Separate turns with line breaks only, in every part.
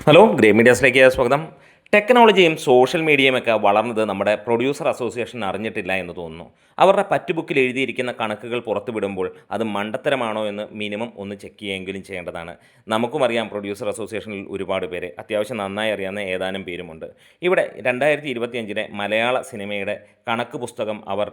Hello grey മീഡിയാസിലേക്ക് സ്വാഗതം. ടെക്നോളജിയും social മീഡിയയും ഒക്കെ വളർന്നത് നമ്മുടെ പ്രൊഡ്യൂസർ അസോസിയേഷൻ അറിഞ്ഞിട്ടില്ല എന്ന് തോന്നുന്നു. അവരുടെ പറ്റുബുക്കിൽ എഴുതിയിരിക്കുന്ന കണക്കുകൾ പുറത്തുവിടുമ്പോൾ അത് മണ്ടത്തരമാണോ എന്ന് മിനിമം ഒന്ന് ചെക്ക് ചെയ്യുമെങ്കിലും ചെയ്യേണ്ടതാണ്. നമുക്കും അറിയാം പ്രൊഡ്യൂസർ അസോസിയേഷനിൽ ഒരുപാട് പേരെ, അത്യാവശ്യം നന്നായി അറിയാവുന്ന ഏതാനും പേരുമുണ്ട്. ഇവിടെ 2025 മലയാള സിനിമയുടെ കണക്ക് പുസ്തകം അവർ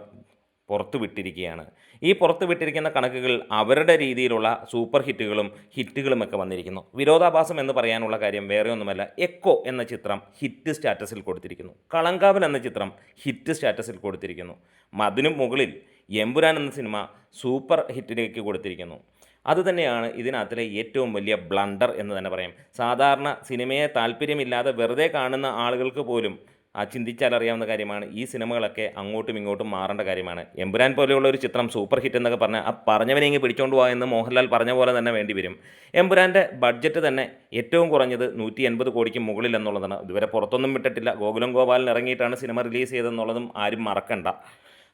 പുറത്തുവിട്ടിരിക്കുകയാണ്. ഈ പുറത്തുവിട്ടിരിക്കുന്ന കണക്കുകൾ അവരുടെ രീതിയിലുള്ള സൂപ്പർ ഹിറ്റുകളുമൊക്കെ വന്നിരിക്കുന്നു. വിരോധാഭാസം എന്ന് പറയാനുള്ള കാര്യം വേറെ ഒന്നുമല്ല, എക്കോ എന്ന ചിത്രം ഹിറ്റ് സ്റ്റാറ്റസിൽ കൊടുത്തിരിക്കുന്നു. കളങ്കാവൽ എന്ന ചിത്രം ഹിറ്റ് സ്റ്റാറ്റസിൽ കൊടുത്തിരിക്കുന്നു. അതിനും മുകളിൽ എമ്പുരാൻ എന്ന സിനിമ സൂപ്പർ ഹിറ്റിലേക്ക് കൊടുത്തിരിക്കുന്നു. അതുതന്നെയാണ് ഇതിനകത്തിലെ ഏറ്റവും വലിയ ബ്ലണ്ടർ എന്ന് തന്നെ പറയാം. സാധാരണ സിനിമയെ താല്പര്യമില്ലാതെ വെറുതെ കാണുന്ന ആളുകൾക്ക് പോലും ചിന്തിച്ചാലറിയാവുന്ന കാര്യമാണ് ഈ സിനിമകളൊക്കെ അങ്ങോട്ടും ഇങ്ങോട്ടും മാറേണ്ട കാര്യമാണ്. എമ്പുരാൻ പോലെയുള്ള ഒരു ചിത്രം സൂപ്പർ ഹിറ്റ് എന്നൊക്കെ പറഞ്ഞാൽ പറഞ്ഞവനെ ഇങ്ങ് പിടിച്ചോണ്ട് പോകാൻ എന്ന് മോഹൻലാൽ പറഞ്ഞ പോലെ തന്നെ വേണ്ടി വരും. എമ്പുരാൻ്റെ ബഡ്ജറ്റ് തന്നെ ഏറ്റവും കുറഞ്ഞത് 180 കോടിക്ക് മുകളിൽ എന്നുള്ളതാണ്. ഇതുവരെ പുറത്തൊന്നും വിട്ടിട്ടില്ല. ഗോകുലം ഗോപാലിന് ഇറങ്ങിയിട്ടാണ് സിനിമ റിലീസ് ചെയ്തതെന്നുള്ളതും ആരും മറക്കണ്ട.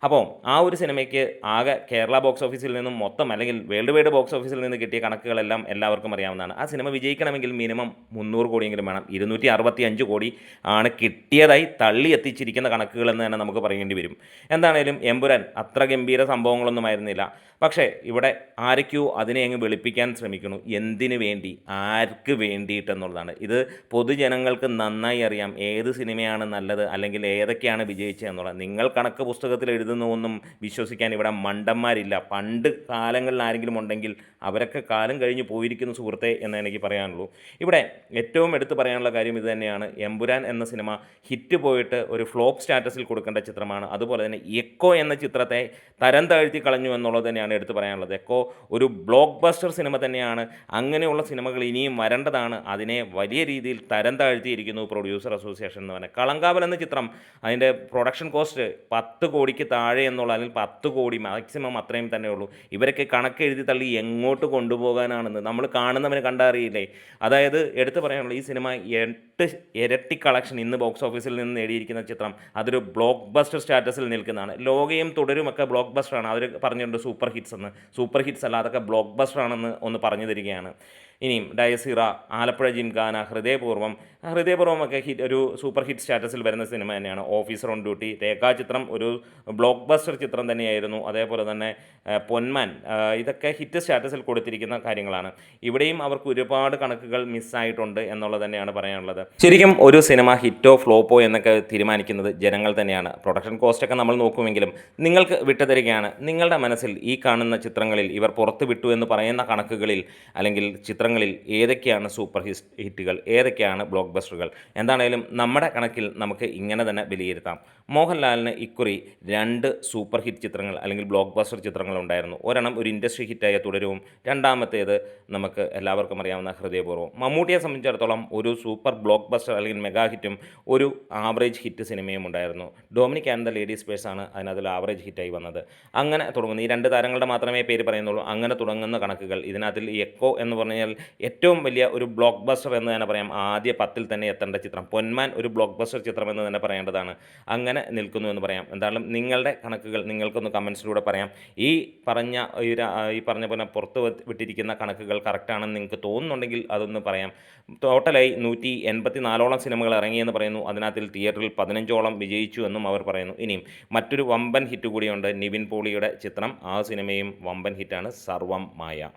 അപ്പോൾ ആ ഒരു സിനിമയ്ക്ക് ആകെ കേരള ബോക്സ് ഓഫീസിൽ നിന്നും മൊത്തം അല്ലെങ്കിൽ വേൾഡ് വൈഡ് ബോക്സ് ഓഫീസിൽ നിന്ന് കിട്ടിയ കണക്കുകളെല്ലാം എല്ലാവർക്കും അറിയാവുന്നതാണ്. ആ സിനിമ വിജയിക്കണമെങ്കിൽ മിനിമം 300 കോടിയെങ്കിലും വേണം. 265 കോടി ആണ് കിട്ടിയതായി തള്ളി എത്തിച്ചിരിക്കുന്ന കണക്കുകളെന്ന് തന്നെ നമുക്ക് പറയേണ്ടി വരും. എന്താണേലും എമ്പുരാൻ അത്ര ഗംഭീര സംഭവങ്ങളൊന്നും ആയിരുന്നില്ല. പക്ഷേ ഇവിടെ ആരൊക്കെയോ അതിനെ അങ്ങ് വെളുപ്പിക്കാൻ ശ്രമിക്കുന്നു. എന്തിനു വേണ്ടി, ആർക്ക് വേണ്ടിയിട്ടെന്നുള്ളതാണ്. ഇത് പൊതുജനങ്ങൾക്ക് നന്നായി അറിയാം ഏത് സിനിമയാണ് നല്ലത് അല്ലെങ്കിൽ ഏതൊക്കെയാണ് വിജയിച്ചത് എന്നുള്ളത്. നിങ്ങൾ കണക്ക് പുസ്തകത്തിൽ എഴുതുന്നതൊന്നും വിശ്വസിക്കാൻ ഇവിടെ മണ്ടന്മാരില്ല. പണ്ട് കാലങ്ങളിൽ ആരെങ്കിലും ഉണ്ടെങ്കിൽ അവരൊക്കെ കാലം കഴിഞ്ഞ് പോയിരിക്കുന്നു സുഹൃത്തെ എന്ന് എനിക്ക് പറയാനുള്ളൂ. ഇവിടെ ഏറ്റവും എടുത്തു പറയാനുള്ള കാര്യം ഇത് തന്നെയാണ്. എമ്പുരാൻ എന്ന സിനിമ ഹിറ്റ് പോയിട്ട് ഒരു ഫ്ലോപ്പ് സ്റ്റാറ്റസിൽ കൊടുക്കേണ്ട ചിത്രമാണ്. അതുപോലെ തന്നെ എക്കോ എന്ന ചിത്രത്തെ തരം താഴ്ത്തി കളഞ്ഞു എന്നുള്ളത് തന്നെയാണ് എടുത്തു പറയാനുള്ളത്. എക്കോ ഒരു ബ്ലോക്ക് ബസ്റ്റർ സിനിമ തന്നെയാണ്. അങ്ങനെയുള്ള സിനിമകൾ ഇനിയും വരേണ്ടതാണ്. അതിനെ വലിയ രീതിയിൽ തരം താഴ്ത്തിയിരിക്കുന്നു പ്രൊഡ്യൂസർ അസോസിയേഷൻ എന്ന് പറഞ്ഞാൽ. കളങ്കാവൽ എന്ന ചിത്രം അതിൻ്റെ പ്രൊഡക്ഷൻ കോസ്റ്റ് 10 കോടിക്ക് താഴെ എന്നുള്ള, അല്ലെങ്കിൽ 10 കോടി മാക്സിമം അത്രയും തന്നെ ഉള്ളൂ. ഇവരൊക്കെ കണക്ക് എഴുതി തള്ളി എങ്ങോട്ട് കൊണ്ടുപോകാനാണെന്ന് നമ്മൾ കാണുന്നവന് കണ്ടറിയില്ലേ. അതായത് എടുത്തു പറയാനുള്ള ഈ സിനിമ 8 ഇരട്ടി കളക്ഷൻ ഇന്ന് ബോക്സ് ഓഫീസിൽ നിന്ന് നേടിയിരിക്കുന്ന ചിത്രം അതൊരു ബ്ലോക്ക് ബസ്റ്റർ സ്റ്റാറ്റസിൽ നിൽക്കുന്നതാണ്. ലോകയും തുടരുമൊക്കെ ബ്ലോക്ക് ബസ്റ്ററാണ്. അവർ പറഞ്ഞിട്ടുണ്ട് സൂപ്പർ ഹിറ്റ്സ് എന്ന്. സൂപ്പർ ഹിറ്റ്സ് അല്ല, അതൊക്കെ ബ്ലോക്ക് ബസ്റ്ററാണെന്ന് ഒന്ന് പറഞ്ഞു തരികയാണ്. ഇനിയും ഡയസിറ, ആലപ്പുഴ ജിംഖാന, ഹൃദയപൂർവ്വമൊക്കെ ഒരു സൂപ്പർ ഹിറ്റ് സ്റ്റാറ്റസിൽ വരുന്ന സിനിമ തന്നെയാണ്. ഓഫീസർ ഓൺ ഡ്യൂട്ടി, രേഖാചിത്രം ഒരു ബ്ലോക്ക് ബസ്റ്റർ ചിത്രം തന്നെയായിരുന്നു. അതേപോലെ തന്നെ പൊന്മാൻ, ഇതൊക്കെ ഹിറ്റ് സ്റ്റാറ്റസിൽ കൊടുത്തിരിക്കുന്ന കാര്യങ്ങളാണ്. ഇവിടെയും അവർക്ക് ഒരുപാട് കണക്കുകൾ മിസ്സായിട്ടുണ്ട് എന്നുള്ളത് തന്നെയാണ് പറയാനുള്ളത്. ശരിക്കും ഒരു സിനിമ ഹിറ്റോ ഫ്ലോപ്പോ എന്നൊക്കെ തീരുമാനിക്കുന്നത് ജനങ്ങൾ തന്നെയാണ്. പ്രൊഡക്ഷൻ കോസ്റ്റൊക്കെ നമ്മൾ നോക്കുമെങ്കിലും നിങ്ങൾക്ക് വിട്ടുതരികയാണ്. നിങ്ങളുടെ മനസ്സിൽ ഈ കാണുന്ന ചിത്രങ്ങളിൽ ഇവർ പുറത്തു വിട്ടു എന്ന് പറയുന്ന കണക്കുകളിൽ അല്ലെങ്കിൽ ചിത്രങ്ങളിൽ ഏതൊക്കെയാണ് സൂപ്പർ ഹിറ്റുകൾ, ഏതൊക്കെയാണ് ബ്ലോക്ക് ബസ്റ്ററുകൾ? എന്താണേലും നമ്മുടെ കണക്കിൽ നമുക്ക് ഇങ്ങനെ തന്നെ വിലയിരുത്താം. മോഹൻലാലിന് ഇക്കുറി 2 സൂപ്പർ ഹിറ്റ് ചിത്രങ്ങൾ അല്ലെങ്കിൽ ബ്ലോക്ക് ബസ്റ്റർ ചിത്രങ്ങളുണ്ടായിരുന്നു. ഒരെണ്ണം ഒരു ഇൻഡസ്ട്രി ഹിറ്റായ തുടരവും, രണ്ടാമത്തേത് നമുക്ക് എല്ലാവർക്കും അറിയാവുന്ന ഹൃദയപൂർവ്വം. മമ്മൂട്ടിയെ സംബന്ധിച്ചിടത്തോളം ഒരു സൂപ്പർ ബ്ലോക്ക് ബസ്റ്റർ അല്ലെങ്കിൽ മെഗാ ഹിറ്റും ഒരു ആവറേജ് ഹിറ്റ് സിനിമയും ഉണ്ടായിരുന്നു. ഡൊമിനിക് ആൻഡ് ദ ലേഡീസ് പേഴ്സാണ് അതിനകത്തിൽ ആവറേജ് ഹിറ്റായി വന്നത്. അങ്ങനെ തുടങ്ങുന്നു. ഈ 2 താരങ്ങളുടെ മാത്രമേ പേര് പറയുന്നുള്ളൂ. അങ്ങനെ തുടങ്ങുന്ന കണക്കുകൾ ഇതിനകത്തിൽ ഈ എക്കോ എന്ന് പറഞ്ഞാൽ ഏറ്റവും വലിയ ഒരു ബ്ലോക്ക് ബസ്റ്റർ എന്ന് തന്നെ പറയാം. ആദ്യ 10ൽ തന്നെ എത്തേണ്ട ചിത്രം. പൊന്മാൻ ഒരു ബ്ലോക്ക് ബസ്റ്റർ ചിത്രം എന്ന് തന്നെ പറയേണ്ടതാണ്. അങ്ങനെ നിൽക്കുന്നു എന്ന് പറയാം. എന്തായാലും നിങ്ങളുടെ കണക്കുകൾ നിങ്ങൾക്കൊന്ന് കമൻസിലൂടെ പറയാം. ഈ പറഞ്ഞ പോലെ പുറത്ത് വിട്ടിരിക്കുന്ന കണക്കുകൾ കറക്റ്റാണെന്ന് നിങ്ങൾക്ക് തോന്നുന്നുണ്ടെങ്കിൽ അതൊന്ന് പറയാം. ടോട്ടലായി 184ഓളം സിനിമകൾ ഇറങ്ങിയെന്ന് പറയുന്നു. അതിനകത്തിൽ തിയേറ്ററിൽ 15ഓളം വിജയിച്ചു എന്നും അവർ പറയുന്നു. ഇനിയും മറ്റൊരു വമ്പൻ ഹിറ്റ് കൂടിയുണ്ട്, നിവിൻ പോളിയുടെ ചിത്രം. ആ സിനിമയും വമ്പൻ ഹിറ്റാണ്, സർവം മായ.